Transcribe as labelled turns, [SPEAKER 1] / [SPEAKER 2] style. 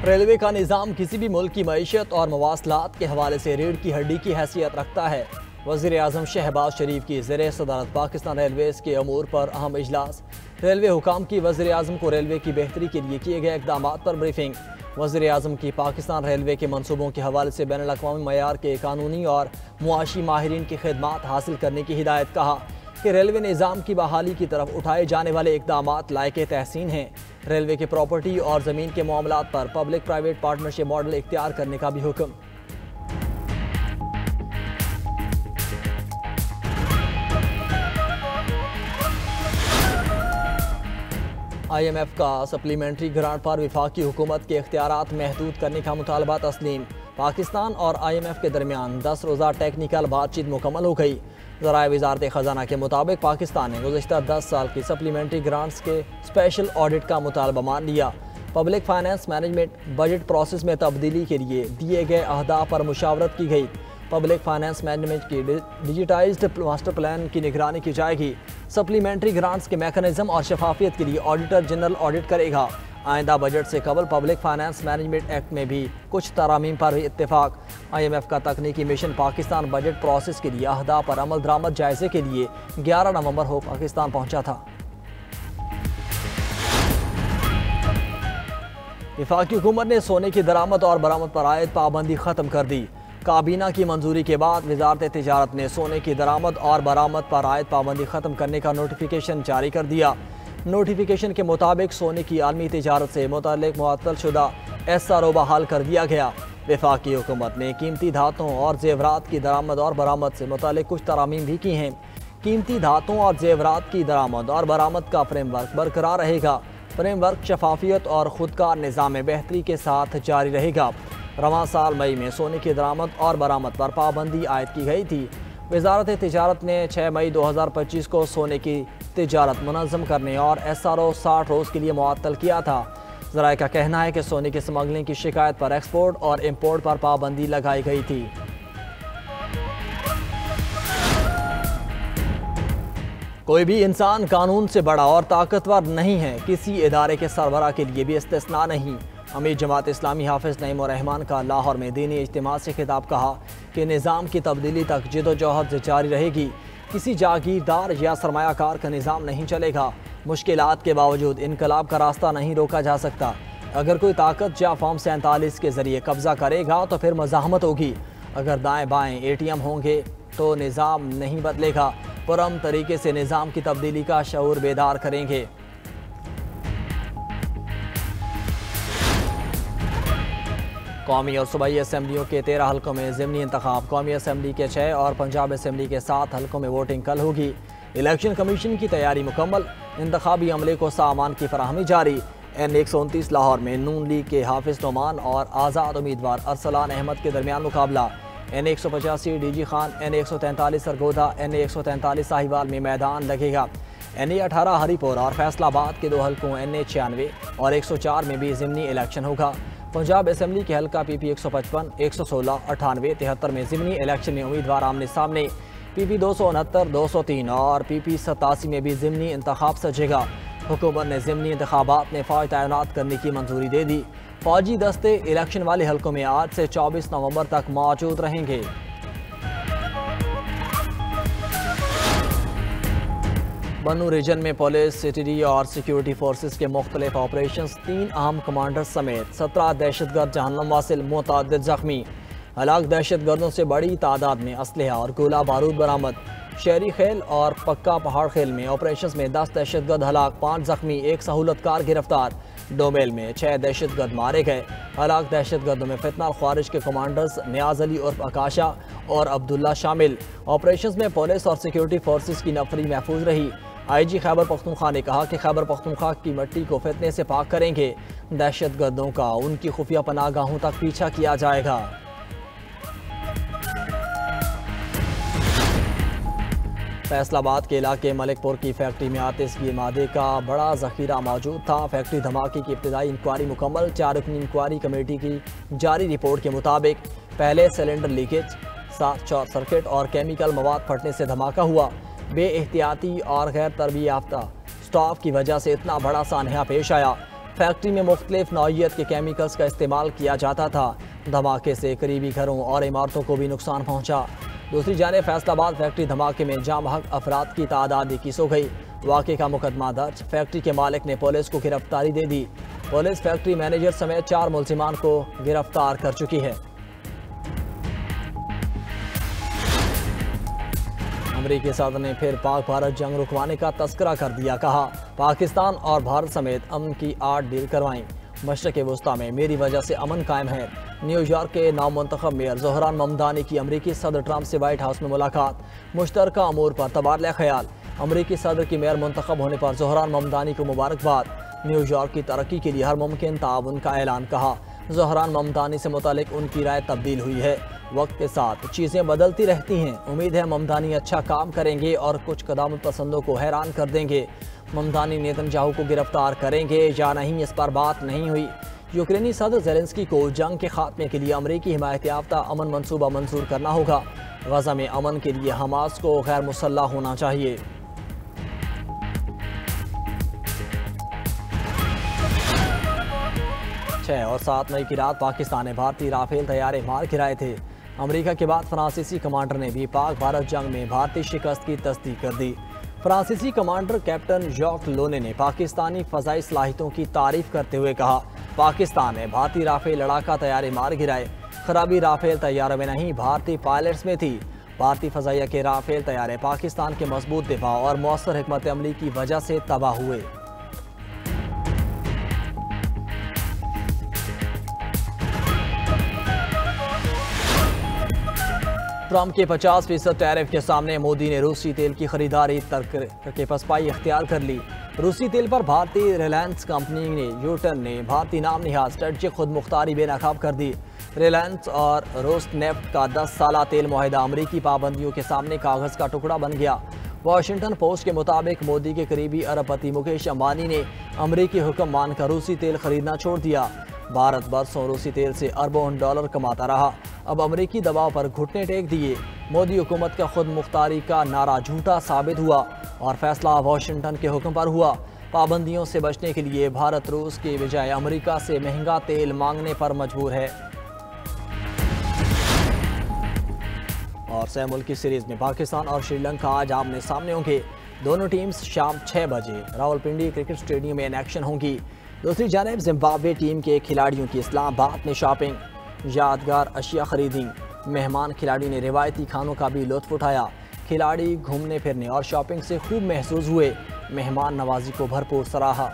[SPEAKER 1] Railway का निज़ाम किसी भी मुल्क की मईशत और मवासलात के हवाले से रीढ़ की हड्डी की हैसियत रखता है। वज़ीर आज़म शहबाज शरीफ की ज़ेर सदारत पाकिस्तान रेलवेज़ के अमूर पर अहम इजलास। रेलवे हुकाम की वज़ीर आज़म को रेलवे की बेहतरी के लिए किए गए इक़दाम पर ब्रीफिंग। वज़ीर आज़म की पाकिस्तान रेलवे के मनसूबों के हवाले से बैनुल अक़वामी मयार के कानूनी और मुआशी माहिरीन की खिदमात हासिल करने की हिदायत। कहा कि रेलवे निज़ाम की बहाली की तरफ उठाए जाने वाले इक़दाम लायक़ तहसीन हैं। रेलवे के प्रॉपर्टी और ज़मीन के मामलात पर पब्लिक प्राइवेट पार्टनरशिप मॉडल इख्तियार करने का भी हुक्म। IMF का सप्लीमेंट्री ग्रांट पर वफाकी हुकूमत के इख्तियारात महदूद करने का मुतालबा तस्लीम। पाकिस्तान और IMF के दरमियान 10 रोज़ा टेक्निकल बातचीत मुकम्मल हो गई। ज़राए वज़ारत ख़जाना के मुताबिक पाकिस्तान ने गुज़िश्ता 10 साल की सप्लीमेंट्री ग्रांट्स के स्पेशल ऑडिट का मुतालबा मान लिया। Public finance management budget process में तब्दीली के लिए दिए गए अहदाफ पर मुशावरत की गई। पब्लिक फाइनेंस मैनेजमेंट की डिजिटाइज्ड मास्टर प्लान की निगरानी की जाएगी। सप्लीमेंट्री ग्रांट्स के मैकेनिज्म और शफाफियत के लिए ऑडिटर जनरल ऑडिट करेगा। आइंदा बजट से कबल पब्लिक फाइनेंस मैनेजमेंट एक्ट में भी कुछ तरामीम पर इत्तेफाक। IMF का तकनीकी मिशन पाकिस्तान बजट प्रोसेस के लिए अहदाफ पर अमल दरामद जायजे के लिए 11 नवंबर को पाकिस्तान पहुंचा था। वफाकी हुकूमत ने सोने की दरामद और बरामद पर आयद पाबंदी खत्म कर दी। काबीना की मंजूरी के बाद वजारत तिजारत ने सोने की दरामद और बरामद पर आयद पाबंदी खत्म करने का नोटिफिकेशन जारी कर दिया। नोटिफिकेशन के मुताबिक सोने की आलमी तिजारत से मुतल्लिक मुअत्तल शुदा SRO बहाल कर दिया गया। वफाकी हुकूमत ने कीमती धातुओं और जेवरात की दरामद और बरामद से मुतल्लिक कुछ तरामीम भी की हैं। कीमती धातुओं और जेवरात की दरामद और बरामद का फ्रेमवर्क बरकरार रहेगा। फ्रेमवर्क शफाफियत और खुदकार निज़ाम बेहतरी के साथ जारी रहेगा। रवां साल मई में सोने की दरामद और बरामद पर पाबंदी आयद की गई थी। वजारत तिजारत ने 6 मई 2025 को सोने की तिजारत मुनज़्ज़म करने और SRO 60 रोज़ के लिए मुअत्तल किया था। ज़राए का कहना है कि सोने की स्मगलिंग की शिकायत पर एक्सपोर्ट और इम्पोर्ट पर पाबंदी लगाई गई थी। कोई भी इंसान कानून से बड़ा और ताकतवर नहीं है, किसी इदारे के सरबराह के लिए भी इस्तिस्ना नहीं। अमीर जमात इस्लामी हाफिज़ नईम रहमान का लाहौर में दीनी इज्तिमा से खिताब। कहा कि निज़ाम की तब्दीली तक जिदोजहद जारी रहेगी। किसी जागीरदार या सरमायाकार का निज़ाम नहीं चलेगा। मुश्किलात के बावजूद इनकलाब का रास्ता नहीं रोका जा सकता। अगर कोई ताकत या फॉर्म 47 के ज़रिए कब्ज़ा करेगा तो फिर मज़ाहमत होगी। अगर दाएँ बाएँ ATM होंगे तो निज़ाम नहीं बदलेगा। पुरअमन तरीके से निज़ाम की तब्दीली का शऊर बेदार करेंगे। कौमी और सूबाई असम्बलियों के 13 हल्कों में ज़िमनी इंतखाब। कौमी असम्बली के 6 और पंजाब असम्बली के 7 हल्कों में वोटिंग कल होगी। इलेक्शन कमीशन की तैयारी मुकम्मल। इंतखाबी अमले को सामान की फराहमी जारी। N129 लाहौर में नून लीग के हाफिज नोमान और आज़ाद उम्मीदवार अरसलान अहमद के दरमियान मुकाबला। N185 DG Khan, N143 Sargodha, N143 Sahiwal में मैदान लगेगा। NA18 हरीपुर और फैसलाबाद के 2 हल्कों NA96 और 104 में भी ज़िमनी इलेक्शन होगा। पंजाब असम्बली के हल्का PP 155, 116, 98, 73 में ज़िमनी इलेक्शन में उम्मीदवार आमने सामने। PP 269, 203 और PP 87 में भी ज़िमनी इंतखाब सजेगा। हुकूमत ने ज़िमनी इंतखाबात में फ़ौज तैनात करने की मंजूरी दे दी। फ़ौजी दस्ते इलेक्शन वाले हल्कों में आज से 24 नवंबर तक मौजूद रहेंगे। बन्नू रीजन में पुलिस, CTD और सिक्योरिटी फोर्सेस के मुख्तलिफ ऑपरेशंस, 3 अहम कमांडर्स समेत 17 दहशतगर्द जहन्नम वासिल, मुतअद्दिद जख्मी। हलाक दहशतगर्दों से बड़ी तादाद में असलहा और गोला बारूद बरामद। शहरी खेल और पक्का पहाड़ खेल में ऑपरेशंस में 10 दहशतगर्द हलाक, 5 जख्मी, 1 सहूलतकार गिरफ्तार। डोमेल में 6 दहशतगर्द मारे गए। हलाक दहशतगर्दों में फितना ख्वारिज के कमांडर्स नियाज अली उर्फ आकाशा और अब्दुल्ला शामिल। ऑपरेशंस में पुलिस और सिक्योरिटी फोर्सेस की नफरी महफूज रही। IG खैबर पख्तूनख्वा ने कहा कि खैबर पख्तूनख्वा की मिट्टी को फितने से पाक करेंगे। दहशतगर्दों का उनकी खुफिया पनाहगाहों तक पीछा किया जाएगा। फैसलाबाद के इलाके मलिकपुर की फैक्ट्री में आतिशगी मादे का बड़ा जखीरा मौजूद था। फैक्ट्री धमाके की इब्तिदाई इंक्वायरी मुकम्मल। 4 रुकनी इंक्वायरी कमेटी की जारी रिपोर्ट के मुताबिक पहले सिलेंडर लीकेज, साथ शॉर्ट सर्किट और केमिकल मवाद फटने से धमाका हुआ। बेएहतियाती और गैर तरबियत याफ्ता स्टाफ की वजह से इतना बड़ा सानहा पेश आया। फैक्ट्री में मुख्तलिफ नौइयत के केमिकल्स का इस्तेमाल किया जाता था। धमाके से करीबी घरों और इमारतों को भी नुकसान पहुंचा। दूसरी जानिब फैसलाबाद फैक्ट्री धमाके में जाम हक अफराद की तादाद 21 हो गई। वाक़े का मुकदमा दर्ज। फैक्ट्री के मालिक ने पुलिस को गिरफ्तारी दे दी। पुलिस फैक्ट्री मैनेजर समेत 4 मुलजिमान को गिरफ्तार कर चुकी है। अमरीकी सदर ने फिर पाक भारत जंग रुकवाने का तस्करा कर दिया। कहा, पाकिस्तान और भारत समेत अमन की 8 डील करवाई। मशरक़ वस्ता में मेरी वजह से अमन कायम है। न्यूयॉर्क के नामुंतखब मेयर ज़ोहरान ममदानी की अमरीकी सदर ट्रंप से व्हाइट हाउस में मुलाकात। मुश्तरका अमूर पर तबादला ख्याल। अमरीकी सदर की मेयर मुंतखब होने पर ज़ोहरान ममदानी को मुबारकबाद। न्यूयॉर्क की तरक्की के लिए हर मुमकिन ताउन का ऐलान। कहा, ज़ोहरान ममदानी से मुतालिक उनकी राय तब्दील हुई है। वक्त के साथ चीज़ें बदलती रहती हैं। उम्मीद है ममदानी अच्छा काम करेंगे और कुछ क़दामत पसंदों को हैरान कर देंगे। ममदानी नेतन्याहू को गिरफ्तार करेंगे या नहीं, इस पर बात नहीं हुई। यूक्रेनी सदर ज़ेलेंस्की को जंग के खात्मे के लिए अमरीकी हिमायत याफ्ता अमन मंसूबा मंजूर करना होगा। गज़ा में अमन के लिए हमास को गैर मुसल्लह होना चाहिए। 6 और 7 मई की रात पाकिस्तान ने भारतीय राफेल तैयारे मार गिराए थे। अमेरिका के बाद फ्रांसीसी कमांडर ने भी पाक भारत जंग में भारतीय शिकस्त की तस्दीक कर दी। फ्रांसीसी कमांडर कैप्टन जॉक लोने ने पाकिस्तानी फ़ज़ाई सलाहियतों की तारीफ करते हुए कहा, पाकिस्तान ने भारतीय राफेल लड़ाका तैयारे मार गिराए। खराबी राफेल तैयारों में नहीं, भारतीय पायलट्स में थी। भारतीय फ़ज़ाइया के राफेल तैयारे पाकिस्तान के मजबूत दिफा और मौसर हिकमत अमली की वजह से तबाह हुए। ट्रंप के 50% टैरिफ के सामने मोदी ने रूसी तेल की खरीदारी तर्क करके पसपाई इख्तियार कर ली। रूसी तेल पर भारतीय रिलायंस कंपनी ने यूटर्न ने भारतीय नाम निहाद स्ट्रेटजिक खुद मुख्तारी बेनकाब कर दी। रिलायंस और रोस्नेफ्ट का 10 साला तेल मुआहिदा अमरीकी पाबंदियों के सामने कागज़ का टुकड़ा बन गया। वाशिंगटन पोस्ट के मुताबिक मोदी के करीबी अरबपति मुकेश अंबानी ने अमरीकी हुक्म मानकर रूसी तेल खरीदना छोड़ दिया। भारत बरसों रूसी तेल से अरबों डॉलर कमाता रहा, अब अमरीकी दबाव पर घुटने टेक दिए। मोदी हुकूमत का खुद मुख्तारी का नारा झूठा साबित हुआ और फैसला वाशिंगटन के हुक्म पर हुआ। पाबंदियों से बचने के लिए भारत रूस के बजाय अमरीका से महंगा तेल मांगने पर मजबूर है। और 6 मुल्क की सीरीज में पाकिस्तान और श्रीलंका आज आमने सामने होंगे। दोनों टीम्स शाम 6 बजे रावलपिंडी क्रिकेट स्टेडियम में इन एक्शन होंगी। दूसरी जानिब जिम्बाब्वे टीम के खिलाड़ियों की इस्लामाबाद में शॉपिंग, यादगार अशिया खरीदी। मेहमान खिलाड़ी ने रिवायती खानों का भी लुत्फ उठाया। खिलाड़ी घूमने फिरने और शॉपिंग से खूब महसूस हुए। मेहमान नवाजी को भरपूर सराहा।